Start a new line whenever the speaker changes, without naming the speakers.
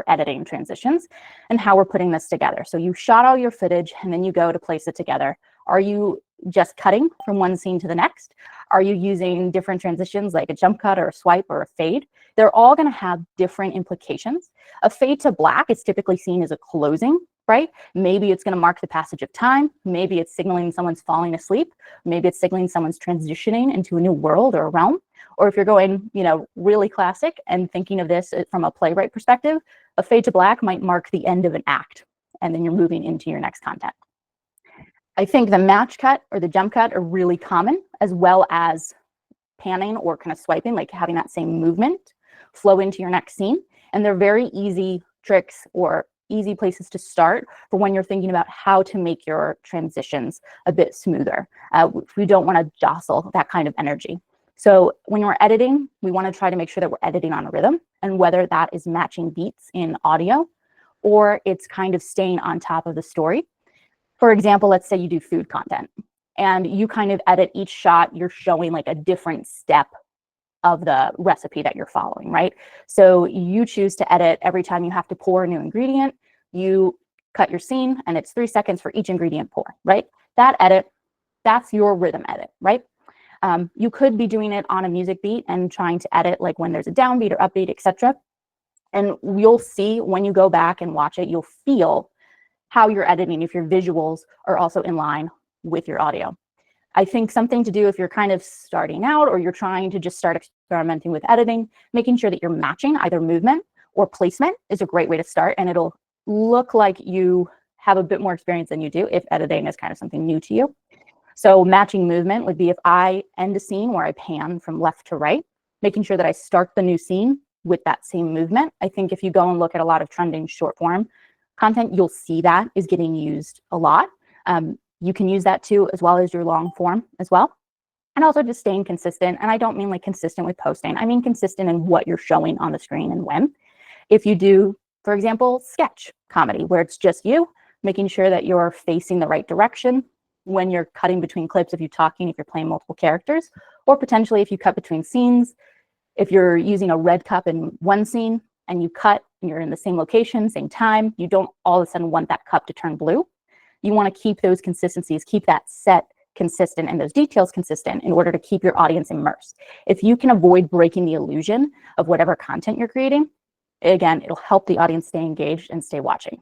editing transitions and how we're putting this together. So you shot all your footage and then you go to place it together. Are you just cutting from one scene to the next? Are you using different transitions like a jump cut or a swipe or a fade? They're all going to have different implications. A fade to black is typically seen as a closing, right? Maybe it's going to mark the passage of time. Maybe it's signaling someone's falling asleep. Maybe it's signaling someone's transitioning into a new world or a realm. Or if you're going, really classic and thinking of this from a playwright perspective, a fade to black might mark the end of an act, and then you're moving into your next content. I think the match cut or the jump cut are really common, as well as panning or kind of swiping, like having that same movement flow into your next scene. And they're very easy tricks or easy places to start for when you're thinking about how to make your transitions a bit smoother. We don't want to jostle that kind of energy. So when we're editing, we want to try to make sure that we're editing on a rhythm, and whether that is matching beats in audio or it's kind of staying on top of the story. For example, let's say you do food content and you kind of edit each shot, you're showing like a different step of the recipe that you're following, right? So you choose to edit every time you have to pour a new ingredient, you cut your scene and it's 3 seconds for each ingredient pour, right? That edit, that's your rhythm edit, right? You could be doing it on a music beat and trying to edit like when there's a downbeat or upbeat, etc. And you'll see when you go back and watch it, you'll feel how you're editing if your visuals are also in line with your audio. I think something to do if you're kind of starting out or you're trying to just start experimenting with editing, making sure that you're matching either movement or placement is a great way to start, and it'll look like you have a bit more experience than you do if editing is kind of something new to you. So matching movement would be if I end a scene where I pan from left to right, making sure that I start the new scene with that same movement. I think if you go and look at a lot of trending short form content, you'll see that is getting used a lot. You can use that too, as well as your long form as well. And also just staying consistent. And I don't mean like consistent with posting. I mean consistent in what you're showing on the screen and when. If you do, for example, sketch comedy, where it's just you, making sure that you're facing the right direction when you're cutting between clips, if you're talking, if you're playing multiple characters, or potentially if you cut between scenes, if you're using a red cup in one scene and you cut and you're in the same location, same time, you don't all of a sudden want that cup to turn blue. You want to keep those consistencies, keep that set consistent and those details consistent in order to keep your audience immersed. If you can avoid breaking the illusion of whatever content you're creating, again, it'll help the audience stay engaged and stay watching.